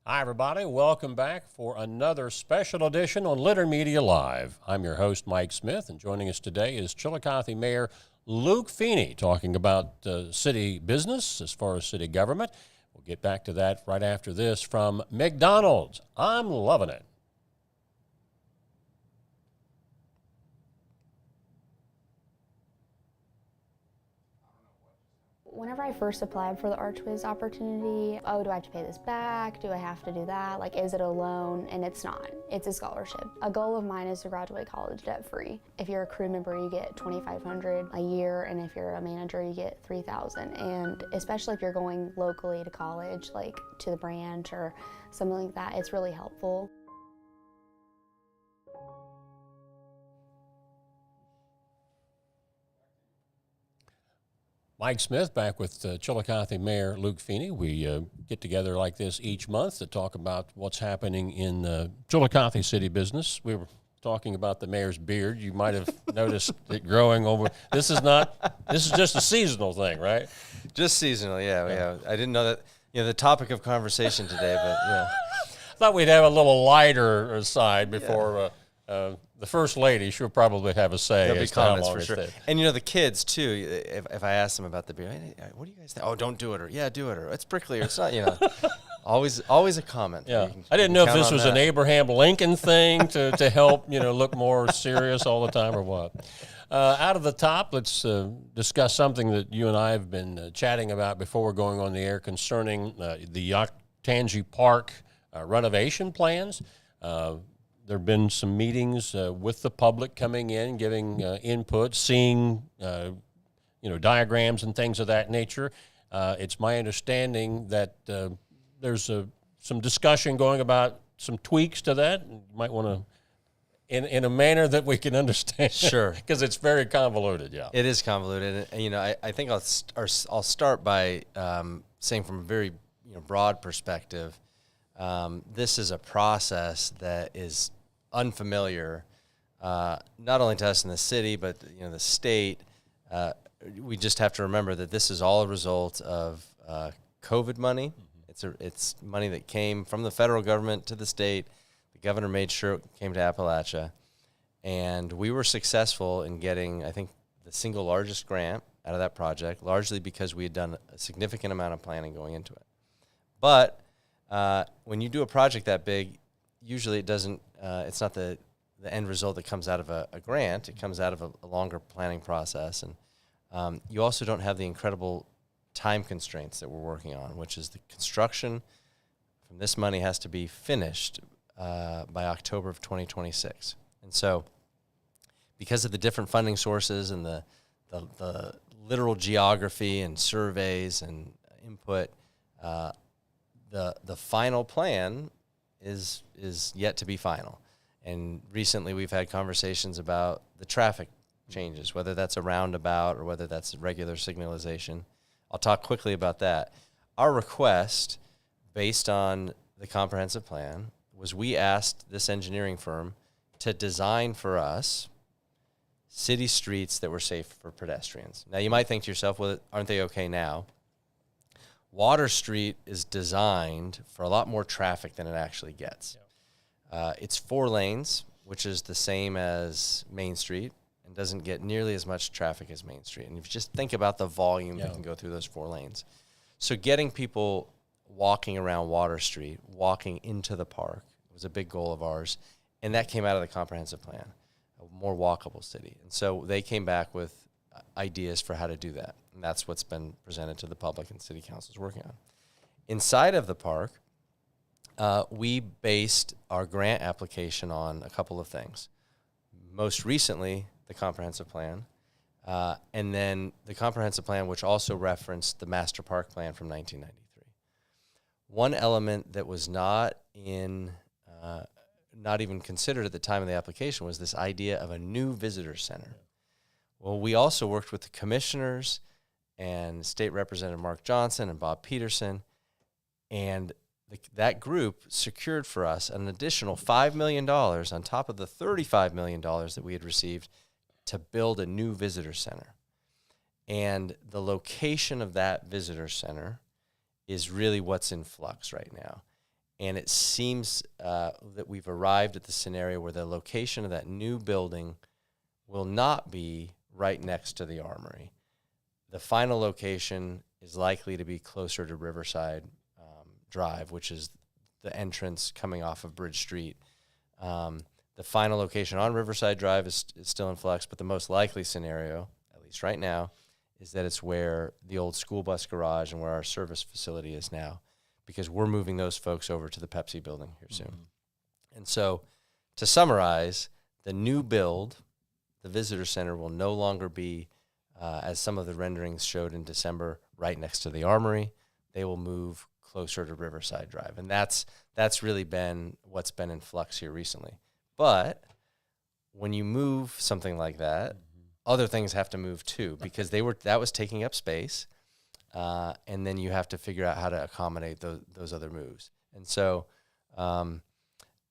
Hi, everybody. Welcome back for another special edition on Litter Media Live. I'm your host, Mike Smith, and joining us today is Chillicothe Mayor Luke Feeney talking about city business as far as city government. We'll get back to that right after this from McDonald's. I'm loving it. Whenever I first applied for the Archways opportunity, oh, do I have to pay this back? Do I have to do that? Like, is it a loan? And it's not. It's a scholarship. A goal of mine is to graduate college debt-free. If you're a crew member, you get $2,500 a year, and if you're a manager, you get $3,000. And especially if you're going locally to college, like to the branch or something like that, it's really helpful. Mike Smith back with Chillicothe Mayor Luke Feeney. We get together like this each month to talk about what's happening in Chillicothe city business. We were talking about the mayor's beard. You might have noticed it growing over. This is just a seasonal thing, right? Just seasonal, yeah. I didn't know that, the topic of conversation today, but yeah. Thought we'd have a little lighter side before the first lady. She'll probably have a say. There'll be as to how comments long for it sure. stays. And the kids too. If I ask them about the beer, hey, what do you guys think? Oh, don't do it, or yeah, do it, or it's prickly, or it's not. Always a comment. Yeah, I didn't know if this was an Abraham Lincoln thing to help look more serious all the time or what. Out of the top, let's discuss something that you and I have been chatting about before we're going on the air concerning the Octangie Park renovation plans. There have been some meetings with the public coming in, giving input, seeing diagrams and things of that nature. It's my understanding that there's some discussion going about some tweaks to that. You might want to, in a manner that we can understand. Sure, because it's very convoluted. Yeah, it is convoluted, and I think I'll start by saying from a very broad perspective. This is a process that is unfamiliar, not only to us in the city, but the state. We just have to remember that this is all a result of COVID money. It's money that came from the federal government to the state. The governor made sure it came to Appalachia, and we were successful in getting, I think, the single largest grant out of that project, largely because we had done a significant amount of planning going into it. But when you do a project that big, usually it doesn't. It's not the end result that comes out of a grant. It comes out of a longer planning process, and you also don't have the incredible time constraints that we're working on, which is the construction from this money has to be finished by October of 2026. And so, because of the different funding sources and the literal geography and surveys and input, the final plan is yet to be final. And recently we've had conversations about the traffic changes, whether that's a roundabout or whether that's regular signalization. I'll talk quickly about that. Our request, based on the comprehensive plan, was we asked this engineering firm to design for us city streets that were safe for pedestrians. Now, you might think to yourself, well, aren't they okay now? Water Street is designed for a lot more traffic than it actually gets. It's 4 lanes, which is the same as Main Street, and doesn't get nearly as much traffic as Main Street. And if you just think about the volume that can go through those 4 lanes. So getting people walking around Water Street, walking into the park, was a big goal of ours, and that came out of the comprehensive plan, a more walkable city. And so they came back with ideas for how to do that, and that's what's been presented to the public and city council is working on. Inside of the park, we based our grant application on a couple of things. Most recently, the comprehensive plan, and then the comprehensive plan, which also referenced the master park plan from 1993. One element that was not even considered at the time of the application was this idea of a new visitor center. Well, we also worked with the commissioners and State Representative Mark Johnson and Bob Peterson, and that group secured for us an additional $5 million on top of the $35 million that we had received to build a new visitor center. And the location of that visitor center is really what's in flux right now. And it seems that we've arrived at the scenario where the location of that new building will not be right next to the Armory. The final location is likely to be closer to Riverside Drive, which is the entrance coming off of Bridge Street. The final location on Riverside Drive is still in flux, but the most likely scenario, at least right now, is that it's where the old school bus garage and where our service facility is now, because we're moving those folks over to the Pepsi building here soon. Mm-hmm. And so, to summarize, the new build, the visitor center, will no longer be, as some of the renderings showed in December, right next to the Armory. They will move closer to Riverside Drive. And that's really been what's been in flux here recently. But when you move something like that, other things have to move too, because that was taking up space. And then you have to figure out how to accommodate those other moves. And so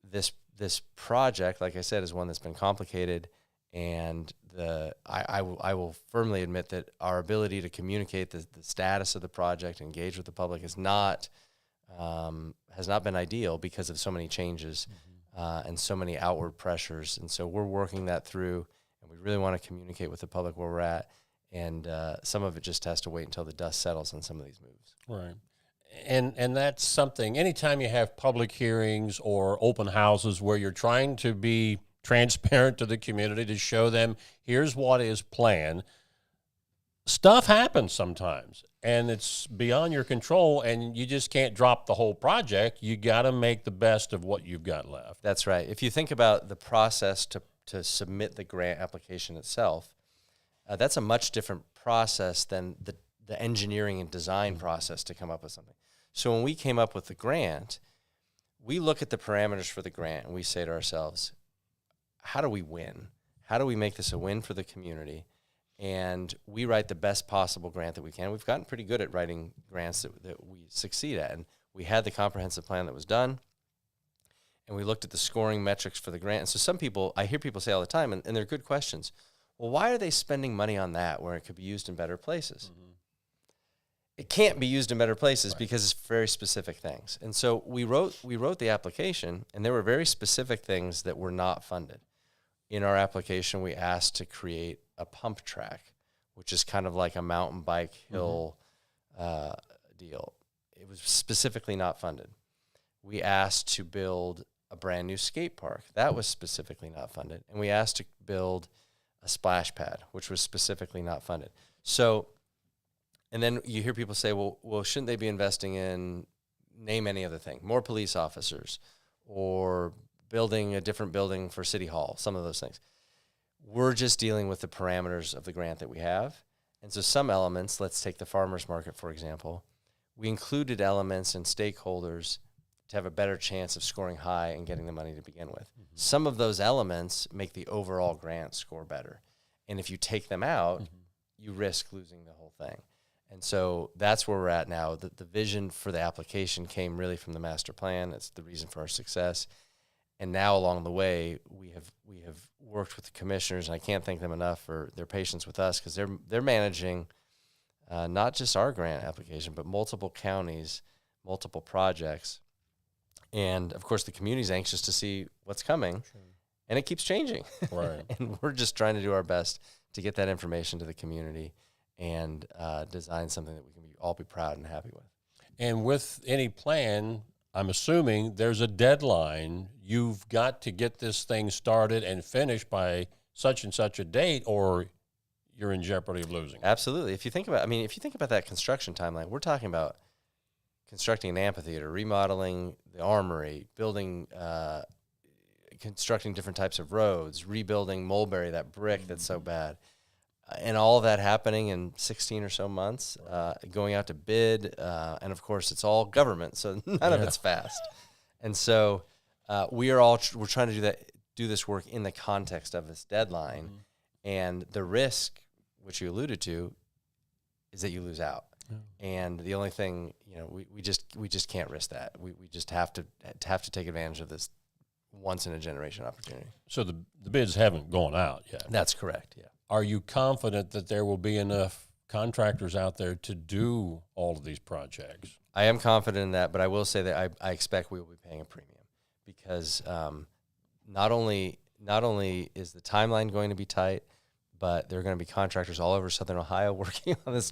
this project, like I said, is one that's been complicated. And I will firmly admit that our ability to communicate the status of the project, engage with the public, has not been ideal because of so many changes and so many outward pressures. And so we're working that through, and we really want to communicate with the public where we're at. And some of it just has to wait until the dust settles on some of these moves. Right. And that's something, anytime you have public hearings or open houses where you're trying to be transparent to the community, to show them here's what is planned, stuff happens sometimes and it's beyond your control, and you just can't drop the whole project. You got to make the best of what you've got left. That's right. If you think about the process to submit the grant application itself, that's a much different process than the engineering and design process to come up with something. So when we came up with the grant, we look at the parameters for the grant and we say to ourselves, how do we win? How do we make this a win for the community? And we write the best possible grant that we can. We've gotten pretty good at writing grants that we succeed at. And we had the comprehensive plan that was done, and we looked at the scoring metrics for the grant. And so some people, I hear people say all the time, and they're good questions, well, why are they spending money on that where it could be used in better places? Mm-hmm. It can't be used in better places, right, because it's very specific things. And so we wrote the application, and there were very specific things that were not funded. In our application, we asked to create a pump track, which is kind of like a mountain bike hill deal. It was specifically not funded. We asked to build a brand new skate park. That was specifically not funded. And we asked to build a splash pad, which was specifically not funded. So, and then you hear people say, well, shouldn't they be investing in, name any other thing, more police officers, or building a different building for City Hall, some of those things. We're just dealing with the parameters of the grant that we have. And so some elements, let's take the farmers market, for example, we included elements and stakeholders to have a better chance of scoring high and getting the money to begin with. Mm-hmm. Some of those elements make the overall grant score better. And if you take them out, you risk losing the whole thing. And so that's where we're at now. The vision for the application came really from the master plan. It's the reason for our success. And now along the way, we have worked with the commissioners, and I can't thank them enough for their patience with us, because they're managing not just our grant application, but multiple counties, multiple projects. And of course, the community's anxious to see what's coming, and it keeps changing. Right. And we're just trying to do our best to get that information to the community and design something that we can all be proud and happy with. And with any plan, I'm assuming there's a deadline. You've got to get this thing started and finished by such and such a date, or you're in jeopardy of losing. Absolutely. If you think about that construction timeline, we're talking about constructing an amphitheater, remodeling the Armory, building, constructing different types of roads, rebuilding Mulberry, that brick that's so bad. And all of that happening in 16 or so months, going out to bid, and of course it's all government, so none of it's fast. And so we're trying to do this work in the context of this deadline, and the risk, which you alluded to, is that you lose out. And the only thing, we just can't risk that. We just have to take advantage of this once in a generation opportunity. So the bids haven't gone out yet. That's correct. Yeah. Are you confident that there will be enough contractors out there to do all of these projects. I am confident in that, but I will say that I expect we will be paying a premium because not only is the timeline going to be tight, but there are going to be contractors all over Southern Ohio working on this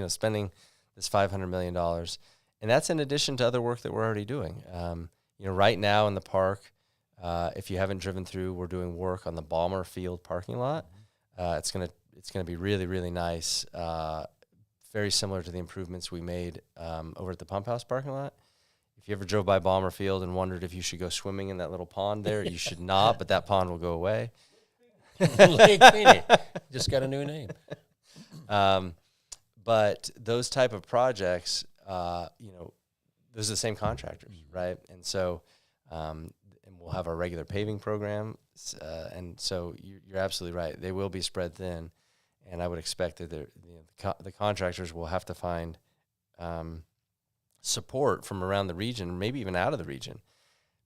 spending this $500 million, and that's in addition to other work that we're already doing. Right now in the park, if you haven't driven through, we're doing work on the Balmer Field parking lot. It's gonna be really, really nice. Very similar to the improvements we made over at the Pump House parking lot. If you ever drove by Balmer Field and wondered if you should go swimming in that little pond there, you should not, but that pond will go away. Lake Feeney just got a new name. But those type of projects, those are the same contractors, right? And so, and we'll have our regular paving program, and so you're absolutely right. They will be spread thin, and I would expect that the contractors will have to find support from around the region, maybe even out of the region,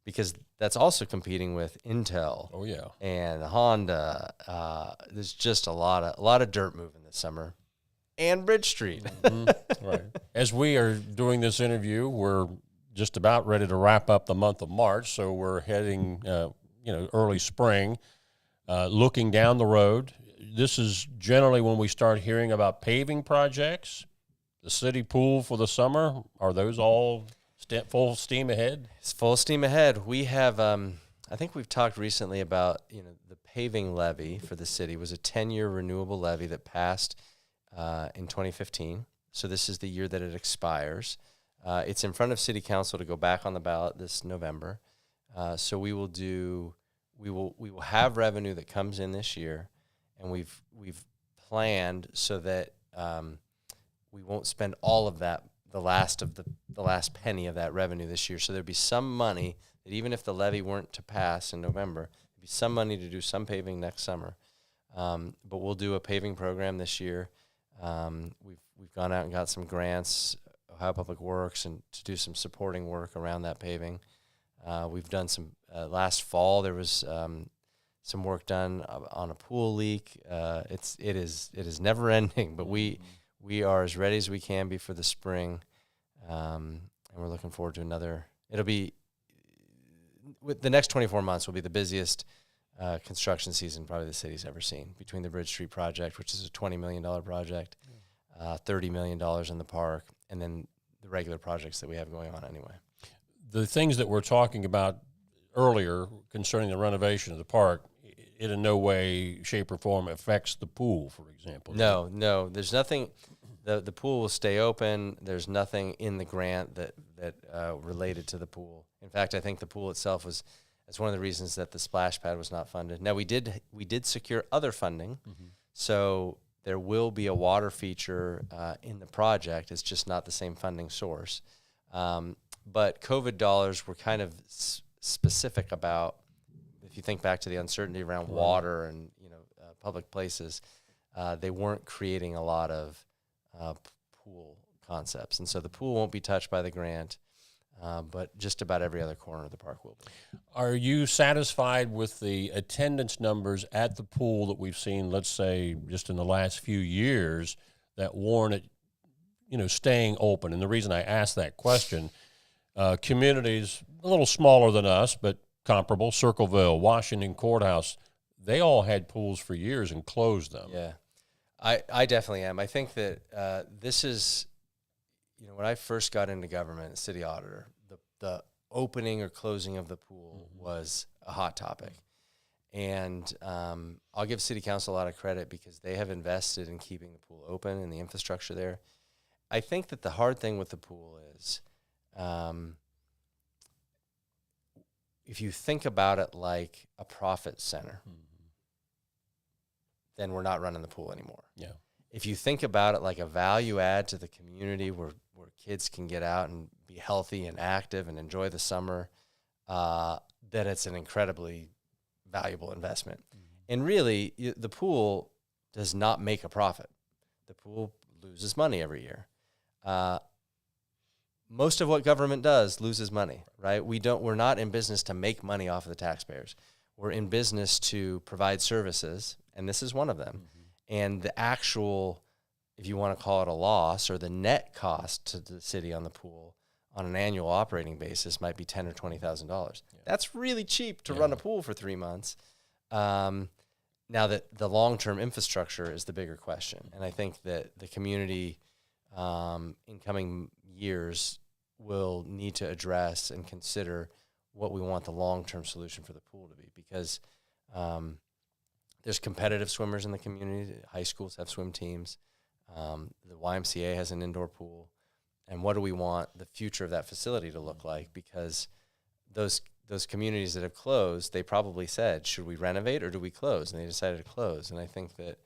because that's also competing with Intel. Oh yeah, and Honda. There's just a lot of dirt moving this summer, and Bridge Street. Right. As we are doing this interview, we're just about ready to wrap up the month of March, so we're heading, early spring. Looking down the road, this is generally when we start hearing about paving projects. The city pool for the summer, are those all full steam ahead? It's full steam ahead. We have, I think we've talked recently about, the paving levy for the city was a 10-year renewable levy that passed in 2015. So this is the year that it expires. It's in front of City Council to go back on the ballot this November. So we will have revenue that comes in this year, and we've planned so that we won't spend all of that, the last penny of that revenue this year. So there'd be some money that even if the levy weren't to pass in November, there'd be some money to do some paving next summer. But we'll do a paving program this year. We've gone out and got some grants, Ohio Public Works, and to do some supporting work around that paving. We've done some last fall. There was some work done on a pool leak. It is never ending, but we are as ready as we can be for the spring, and we're looking forward to another. It'll be with the next 24 months will be the busiest construction season probably the city's ever seen, between the Bridge Street project, which is a $20 million project, $30 million in the park, and then the regular projects that we have going on anyway. The things that we're talking about earlier concerning the renovation of the park, it in no way, shape, or form affects the pool, for example. No. There's nothing. The pool will stay open. There's nothing in the grant that related to the pool. In fact, I think the pool itself that's one of the reasons that the splash pad was not funded. Now we did secure other funding, so there will be a water feature in the project. It's just not the same funding source. But COVID dollars were kind of specific about, if you think back to the uncertainty around water and public places, they weren't creating a lot of pool concepts, and so the pool won't be touched by the grant, but just about every other corner of the park will be. Are you satisfied with the attendance numbers at the pool that we've seen, let's say, just in the last few years that warrant it, staying open? And the reason I ask that question, communities a little smaller than us, but comparable, Circleville, Washington Courthouse, they all had pools for years and closed them. Yeah, I definitely am. I think that this is, when I first got into government, city auditor, the opening or closing of the pool was a hot topic. And I'll give City Council a lot of credit because they have invested in keeping the pool open and the infrastructure there. I think that the hard thing with the pool is, if you think about it like a profit center, then we're not running the pool anymore. Yeah. If you think about it like a value add to the community where kids can get out and be healthy and active and enjoy the summer, then it's an incredibly valuable investment. And really, the pool does not make a profit. The pool loses money every year. Most of what government does loses money, right? We're not in business to make money off of the taxpayers. We're in business to provide services, and this is one of them. And the actual if you want to call it a loss, or the net cost to the city on the pool on an annual operating basis might be $10,000 or $20,000. That's really cheap to run a pool for 3 months. Now that the long-term infrastructure is the bigger question, and I think that the community in coming years will need to address and consider what we want the long-term solution for the pool to be, because there's competitive swimmers in the community. High schools have swim teams. The YMCA has an indoor pool. And what do we want the future of that facility to look like? Because those communities that have closed, they probably said, should we renovate or do we close? And they decided to close. And I think that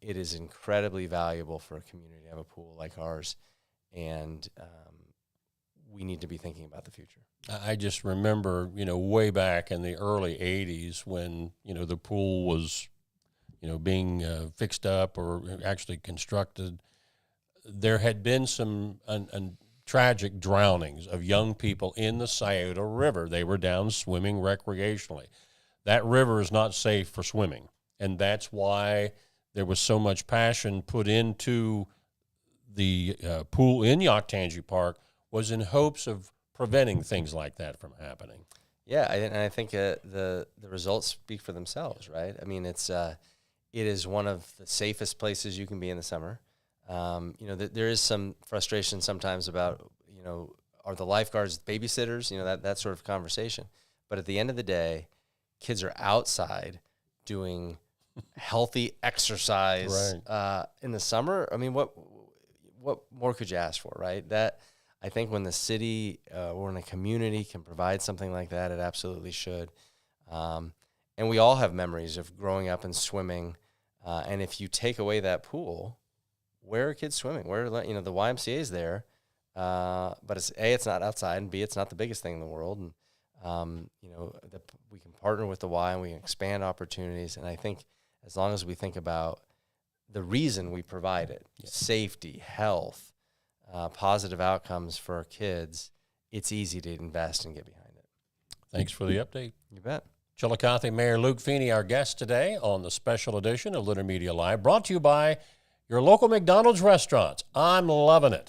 it is incredibly valuable for a community to have a pool like ours. And we need to be thinking about the future. I just remember, way back in the early 80s when, the pool was, being fixed up or actually constructed. There had been some tragic drownings of young people in the Scioto River. They were down swimming recreationally. That river is not safe for swimming, and that's why there was so much passion put into the pool in Yoctangi Park, was in hopes of preventing things like that from happening. Yeah, and I think the results speak for themselves, right? I mean, it is one of the safest places you can be in the summer. There is some frustration sometimes about, are the lifeguards babysitters, that sort of conversation. But at the end of the day, kids are outside doing healthy exercise in the summer. I mean, what more could you ask for, right? That, I think when the city or in a community can provide something like that, it absolutely should. And we all have memories of growing up and swimming. And if you take away that pool, where are kids swimming? Where, the YMCA is there, but it's not outside, and B, it's not the biggest thing in the world. And, we can partner with the Y and we can expand opportunities. And I think as long as we think about the reason we provide it, safety, health, positive outcomes for our kids, it's easy to invest and get behind it. Thanks for the update. You bet. Chillicothe Mayor Luke Feeney, our guest today on the special edition of Leader Media Live, brought to you by your local McDonald's restaurants. I'm loving it.